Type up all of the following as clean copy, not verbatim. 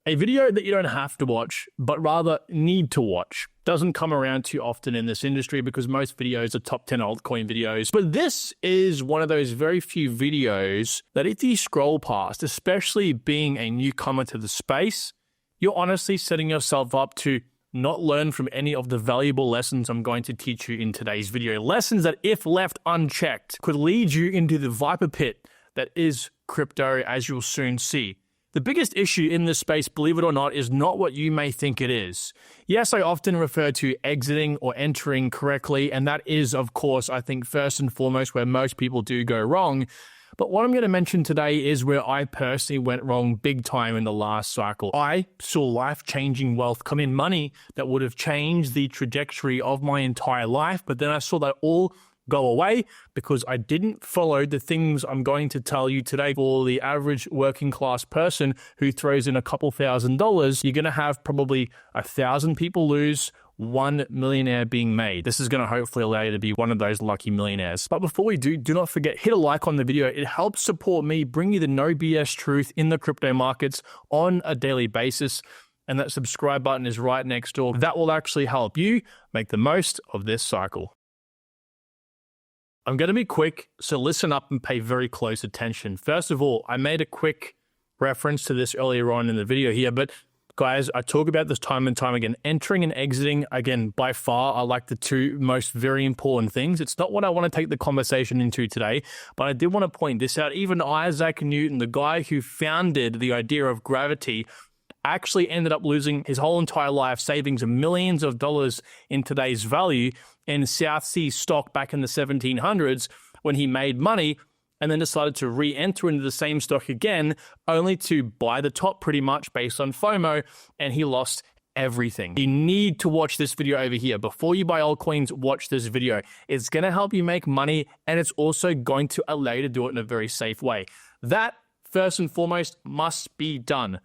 A video that you don't have to watch, but rather need to watch. Doesn't come around too often in this industry because most videos are top 10 altcoin videos. But this is one of those very few videos that if you scroll past, especially being a newcomer to the space, you're honestly setting yourself up to not learn from any of the valuable lessons I'm going to teach you in today's video. Lessons that, if left unchecked, could lead you into the viper pit that is crypto, as you'll soon see. The biggest issue in this space, believe it or not, is not what you may think it is. Yes, I often refer to exiting or entering correctly, and that is, of course, I think first and foremost where most people do go wrong. But what I'm going to mention today is where I personally went wrong big time in the last cycle. I saw life-changing wealth come in, money that would have changed the trajectory of my entire life, but then I saw that all go away because I didn't follow the things I'm going to tell you today. For the average working class person who throws in a couple $1,000s, you're going to have probably 1,000 people lose, 1 millionaire being made. This is going to hopefully allow you to be one of those lucky millionaires. But before we do not forget, hit a like on the video. It helps support me bring you the no BS truth in the crypto markets on a daily basis. And that subscribe button is right next door. That will actually help you make the most of this cycle. I'm going to be quick, so listen up and pay very close attention. First of all, I made a quick reference to this earlier on in the video here, but guys, I talk about this time and time again. Entering and exiting, again, by far, are like the two most very important things. It's not what I want to take the conversation into today, but I did want to point this out. Even Isaac Newton, the guy who founded the idea of gravity, actually ended up losing his whole entire life savings of millions of dollars in today's value in South Sea stock back in the 1700s when he made money and then decided to re-enter into the same stock again, only to buy the top pretty much based on FOMO, and he lost everything. You need to watch this video over here. Before you buy altcoins, watch this video. It's going to help you make money, and it's also going to allow you to do it in a very safe way. That, first and foremost, must be done.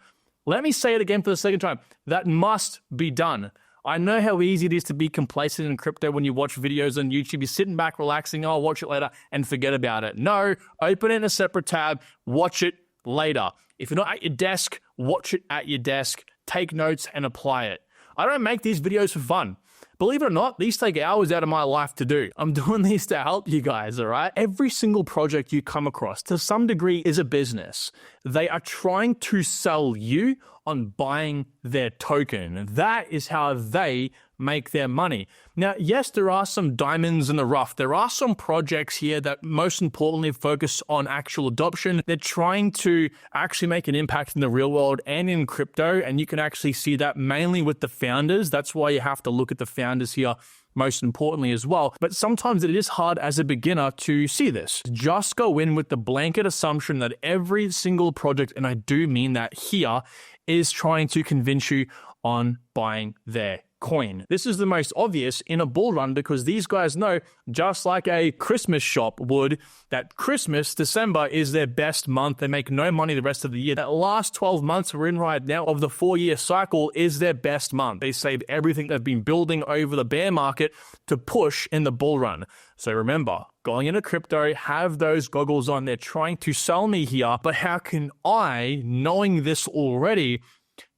Let me say it again for the second time. That must be done. I know how easy it is to be complacent in crypto when you watch videos on YouTube. You're sitting back, relaxing, oh, I'll watch it later, and forget about it. No, open it in a separate tab, watch it later. If you're not at your desk, watch it at your desk, take notes, and apply it. I don't make these videos for fun. Believe it or not, these take hours out of my life to do. I'm doing these to help you guys, all right? Every single project you come across, to some degree, is a business. They are trying to sell you on buying their token. That is how they make their money. Now, yes, there are some diamonds in the rough. There are some projects here that most importantly focus on actual adoption. They're trying to actually make an impact in the real world and in crypto, and you can actually see that mainly with the founders. That's why you have to look at the founders here most importantly as well. But sometimes it is hard as a beginner to see this. Just go in with the blanket assumption that every single project, and I do mean that here, is trying to convince you on buying their coin. This is the most obvious in a bull run because these guys know, just like a Christmas shop would, that Christmas, December, is their best month. They make no money the rest of the year. That last 12 months we're in right now of the 4-year cycle is their best month. They save everything they've been building over the bear market to push in the bull run. So remember, going into crypto, have those goggles on. They're trying to sell me here, but how can I, knowing this already,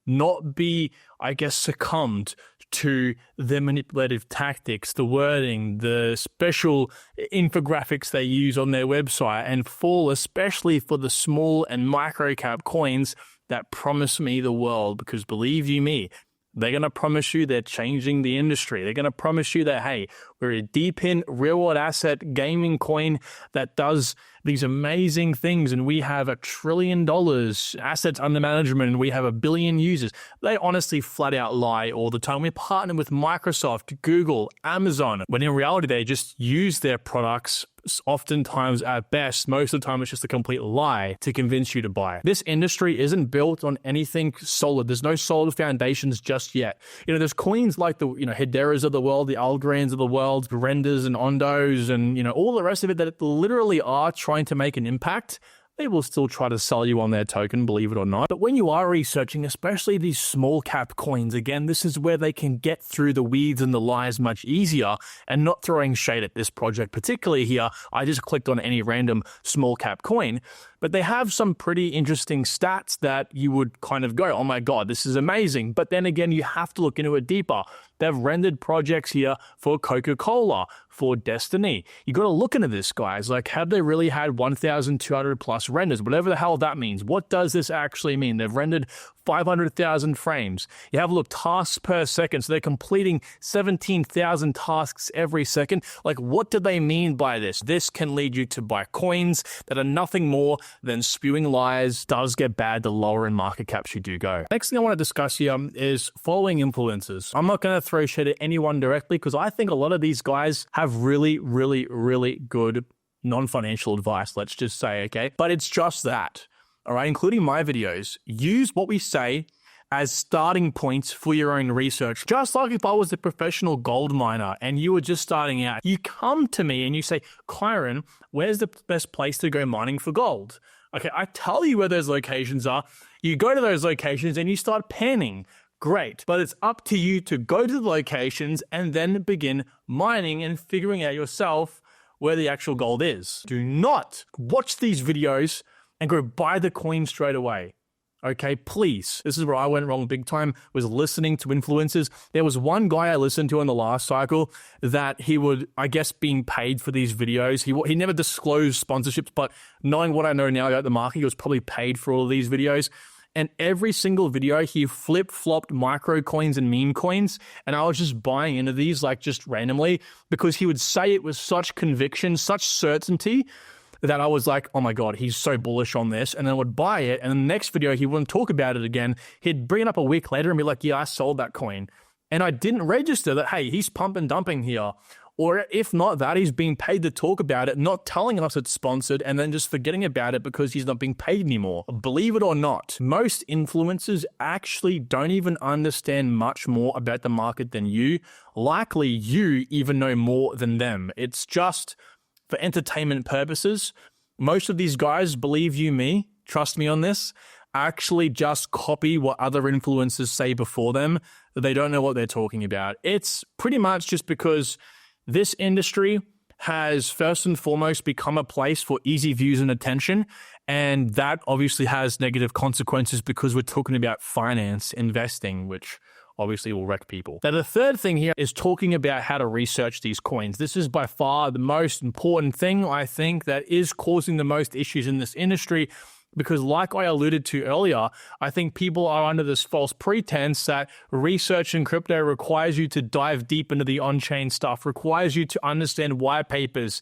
not be, I guess, succumbed to the manipulative tactics, the wording, the special infographics they use on their website, and fall especially for the small and micro cap coins that promise me the world? Because believe you me, they're going to promise you they're changing the industry. They're going to promise you that, hey, we're a deep in real world asset gaming coin that does these amazing things, and we have $1 trillion assets under management, and we have 1 billion users. They honestly flat out lie all the time. We partner with Microsoft, Google, Amazon, when in reality they just use their products. Oftentimes, at best, most of the time, it's just a complete lie to convince you to buy. This industry isn't built on anything solid. There's no solid foundations just yet. There's coins like the, Hederas of the world, the Algorand's of the world, Renders and Ondos, and, all the rest of it that literally are trying to make an impact. They will still try to sell you on their token, believe it or not. But when you are researching, especially these small cap coins, again, this is where they can get through the weeds and the lies much easier, and not throwing shade at this project particularly here. I just clicked on any random small cap coin. but they have some pretty interesting stats that you would kind of go, oh my God, this is amazing. But then again, you have to look into it deeper. They've rendered projects here for Coca-Cola, for Destiny. You got to look into this, guys. Like, have they really had 1,200 plus renders? Whatever the hell that means. What does this actually mean? They've rendered 500,000 frames. You have a look, tasks per second. So they're completing 17,000 tasks every second. Like, what do they mean by this? This can lead you to buy coins that are nothing more than spewing lies. Does get bad the lower in market caps you do go. Next thing I want to discuss here is following influencers. I'm not going to throw shade at anyone directly because I think a lot of these guys have really, really, really good non-financial advice, let's just say, okay? But it's just that, all right? Including my videos, use what we say as starting points for your own research. Just like if I was a professional gold miner and you were just starting out, you come to me and you say, Kyron, where's the best place to go mining for gold? Okay, I tell you where those locations are. You go to those locations and you start panning. Great, but it's up to you to go to the locations and then begin mining and figuring out yourself where the actual gold is. Do not watch these videos and go buy the coin straight away. Okay, please. This is where I went wrong big time, was listening to influencers. There was one guy I listened to in the last cycle that he would, I guess, being paid for these videos. He never disclosed sponsorships, but knowing what I know now about the market, he was probably paid for all of these videos. And every single video, he flip-flopped micro coins and meme coins. And I was just buying into these like just randomly because he would say it with such conviction, such certainty that I was like, oh my God, he's so bullish on this. And then I would buy it. And then the next video, he wouldn't talk about it again. He'd bring it up a week later and be like, yeah, I sold that coin. And I didn't register that, hey, he's pump and dumping here. Or if not that, he's being paid to talk about it, not telling us it's sponsored, and then just forgetting about it because he's not being paid anymore. Believe it or not, most influencers actually don't even understand much more about the market than you. Likely you even know more than them. It's just for entertainment purposes. Most of these guys, believe you me, trust me on this, actually just copy what other influencers say before them. They don't know what they're talking about. It's pretty much just because this industry has first and foremost become a place for easy views and attention. And that obviously has negative consequences because we're talking about finance, investing, which obviously will wreck people. Now, the third thing here is talking about how to research these coins. This is by far the most important thing, I think, that is causing the most issues in this industry. Because like I alluded to earlier, I think people are under this false pretense that research in crypto requires you to dive deep into the on-chain stuff, requires you to understand white papers,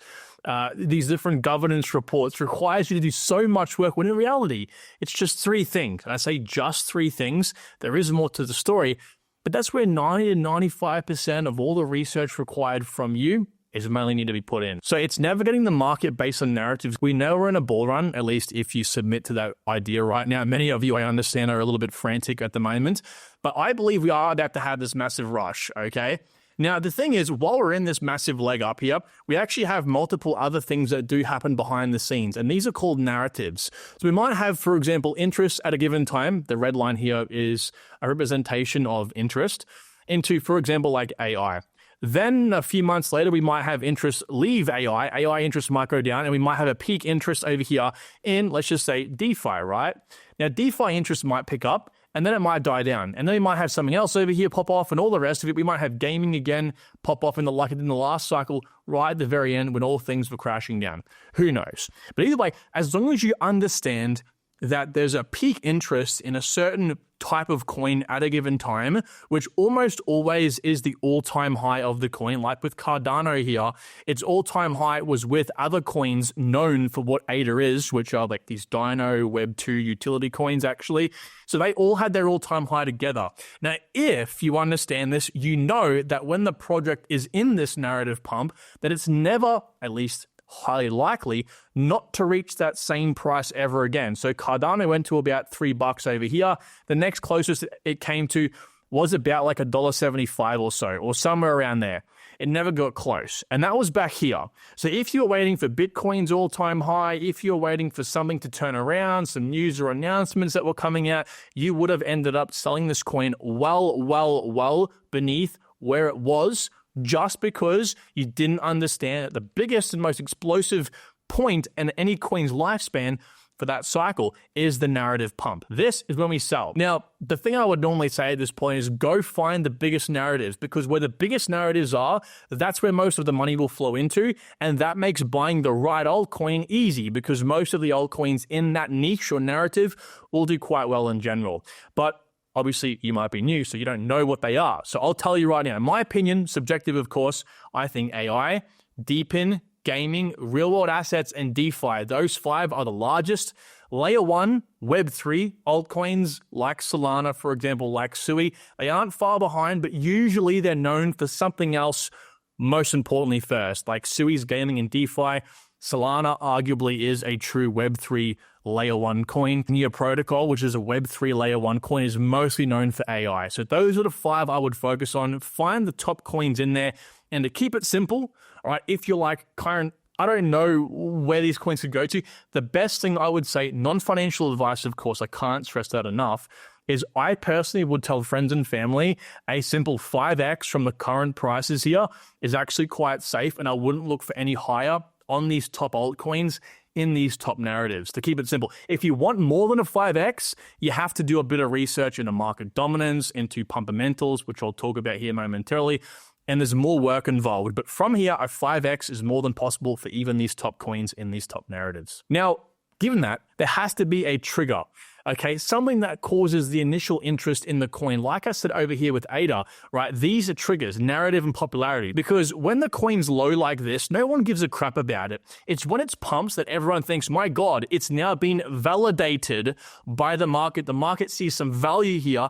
these different governance reports, requires you to do so much work, when in reality, it's just three things. And I say just three things. There is more to the story, but that's where 90 to 95% of all the research required from you is mainly need to be put in. So it's navigating the market based on narratives. We know we're in a bull run, at least if you submit to that idea right now. Many of you, I understand, are a little bit frantic at the moment, but I believe we are about to have this massive rush, okay? Now, the thing is, while we're in this massive leg up here, we actually have multiple other things that do happen behind the scenes, and these are called narratives. So we might have, for example, interest at a given time. The red line here is a representation of interest into, for example, like AI. Then a few months later, we might have interest leave AI. AI interest might go down, and we might have a peak interest over here in, let's just say, DeFi, right? Now, DeFi interest might pick up, and then it might die down. And then we might have something else over here pop off, and all the rest of it. We might have gaming again pop off in the last cycle, right at the very end when all things were crashing down. Who knows? But either way, as long as you understand that there's a peak interest in a certain type of coin at a given time, which almost always is the all-time high of the coin. Like with Cardano here, its all-time high was with other coins known for what ADA is, which are like these Dino Web 2 utility coins actually. So they all had their all-time high together. Now, if you understand this, you know that when the project is in this narrative pump, that it's never, at least highly likely, not to reach that same price ever again. So Cardano went to about $3 over here. The next closest it came to was about like $1.75 or so, or somewhere around there. It never got close. And that was back here. So if you're waiting for Bitcoin's all-time high, if you're waiting for something to turn around, some news or announcements that were coming out, you would have ended up selling this coin well beneath where it was, just because you didn't understand that the biggest and most explosive point in any coin's lifespan for that cycle is the narrative pump. This is when we sell. Now, the thing I would normally say at this point is go find the biggest narratives, because where the biggest narratives are, that's where most of the money will flow into. And that makes buying the right altcoin easy, because most of the altcoins in that niche or narrative will do quite well in general. But obviously, you might be new, so you don't know what they are. So I'll tell you right now, in my opinion, subjective of course, I think AI, DePIN, gaming, real-world assets, and DeFi, those 5 are the largest. Layer 1, Web3, altcoins like Solana, for example, like Sui, they aren't far behind, but usually they're known for something else, most importantly first, like Sui's gaming and DeFi. Solana arguably is a true Web3 layer 1 coin. Near Protocol, which is a Web3 layer 1 coin, is mostly known for AI. So those are the 5 I would focus on. Find the top coins in there. And to keep it simple, all right, if you're like, Kyron, I don't know where these coins could go to, the best thing I would say, non-financial advice, of course, I can't stress that enough, is I personally would tell friends and family a simple 5x from the current prices here is actually quite safe, and I wouldn't look for any higher on these top altcoins in these top narratives. To keep it simple, if you want more than a 5x, you have to do a bit of research into market dominance, into fundamentals, which I'll talk about here momentarily, and there's more work involved. But from here, a 5x is more than possible for even these top coins in these top narratives. Now, given that, there has to be a trigger. Okay, something that causes the initial interest in the coin. Like I said over here with ADA, right? These are triggers, narrative and popularity. Because when the coin's low like this, no one gives a crap about it. It's when it's pumps that everyone thinks, my God, it's now been validated by the market. The market sees some value here.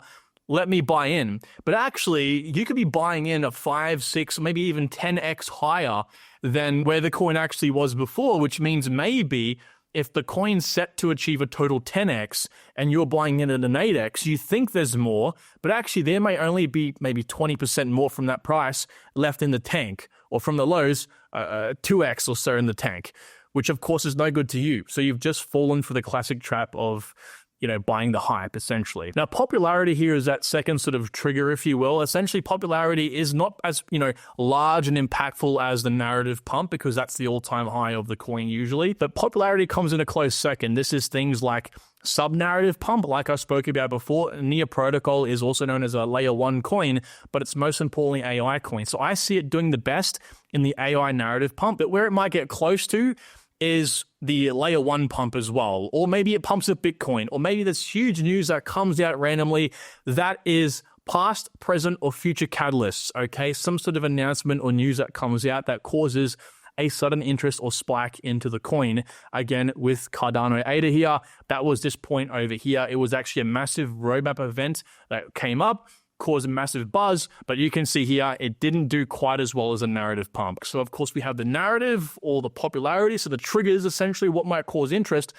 Let me buy in. But actually, you could be buying in a 5, 6, maybe even 10x higher than where the coin actually was before, which means maybe if the coin's set to achieve a total 10x and you're buying in at an 8x, you think there's more, but actually there may only be maybe 20% more from that price left in the tank, or from the lows, 2x or so in the tank, which of course is no good to you. So you've just fallen for the classic trap of, buying the hype, essentially. Now, popularity here is that second sort of trigger, if you will. Essentially, popularity is not as, large and impactful as the narrative pump, because that's the all-time high of the coin usually. But popularity comes in a close second. This is things like sub-narrative pump, like I spoke about before. Near Protocol is also known as a layer 1 coin, but it's most importantly AI coin. So I see it doing the best in the AI narrative pump. But where it might get close to is the layer 1 pump as well, or maybe it pumps a Bitcoin, or maybe there's huge news that comes out randomly that is past, present, or future catalysts, okay? Some sort of announcement or news that comes out that causes a sudden interest or spike into the coin. Again, with Cardano ADA here, that was this point over here. It was actually a massive roadmap event that came up, caused a massive buzz, but you can see here it didn't do quite as well as a narrative pump. So of course we have the narrative or the popularity, so the triggers essentially what might cause interest.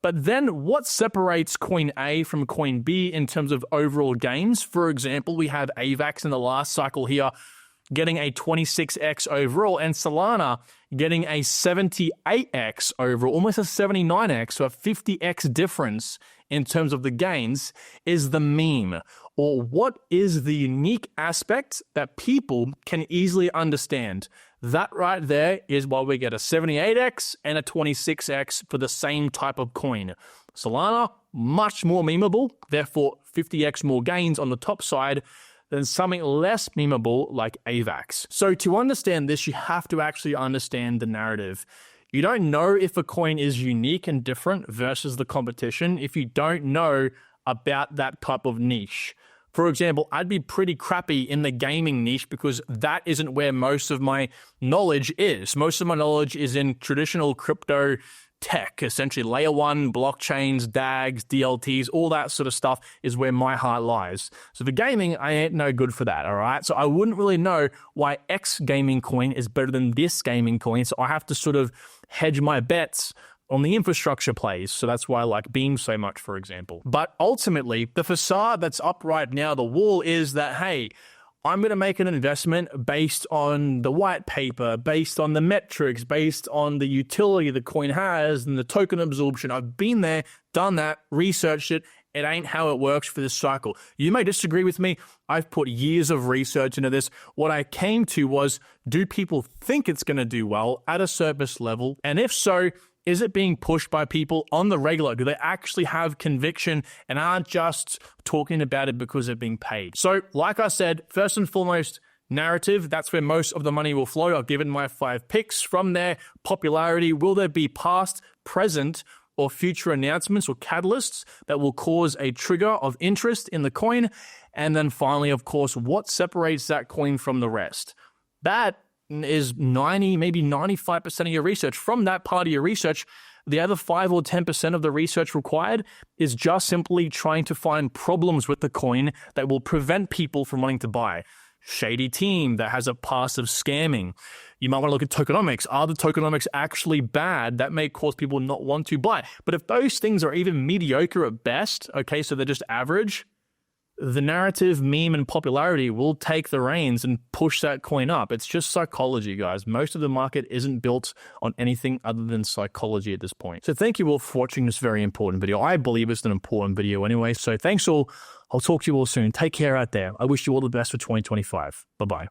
But then what separates coin A from coin B in terms of overall gains? For example, we have AVAX in the last cycle here getting a 26x overall, and Solana getting a 78x overall, almost a 79x, so a 50x difference in terms of the gains, is the meme, or what is the unique aspect that people can easily understand. That right there is why we get a 78x and a 26x for the same type of coin. Solana, much more memeable, therefore 50x more gains on the top side than something less memeable like AVAX. So to understand this, you have to actually understand the narrative. You don't know if a coin is unique and different versus the competition if you don't know about that type of niche. For example, I'd be pretty crappy in the gaming niche because that isn't where most of my knowledge is. Most of my knowledge is in traditional crypto tech, essentially layer 1, blockchains, DAGs, DLTs, all that sort of stuff is where my heart lies. So for gaming, I ain't no good for that, all right? So I wouldn't really know why X gaming coin is better than this gaming coin, so I have to sort of hedge my bets on the infrastructure plays. So that's why I like Beam so much, for example. But ultimately, the facade that's up right now, the wall, is that, hey, I'm going to make an investment based on the white paper, based on the metrics, based on the utility the coin has and the token absorption. I've been there, done that, researched it. It ain't how it works for this cycle. You may disagree with me. I've put years of research into this. What I came to was, do people think it's going to do well at a surface level? And if so, Is it being pushed by people on the regular? Do they actually have conviction and aren't just talking about it because they're being paid? So like I said, first and foremost, narrative, that's where most of the money will flow. I've given my 5 picks. From there, popularity. Will there be past, present, or future announcements or catalysts that will cause a trigger of interest in the coin? And then finally, of course, what separates that coin from the rest? That is 90, maybe 95% of your research. From that part of your research, the other 5 or 10% of the research required is just simply trying to find problems with the coin that will prevent people from wanting to buy. Shady team that has a past of scamming. You might want to look at tokenomics. Are the tokenomics actually bad? That may cause people not want to buy. But if those things are even mediocre at best, okay, so they're just average, the narrative, meme, and popularity will take the reins and push that coin up. It's just psychology, guys. Most of the market isn't built on anything other than psychology at this point. So thank you all for watching this very important video. I believe it's an important video anyway. So thanks all. I'll talk to you all soon. Take care out there. I wish you all the best for 2025. Bye-bye.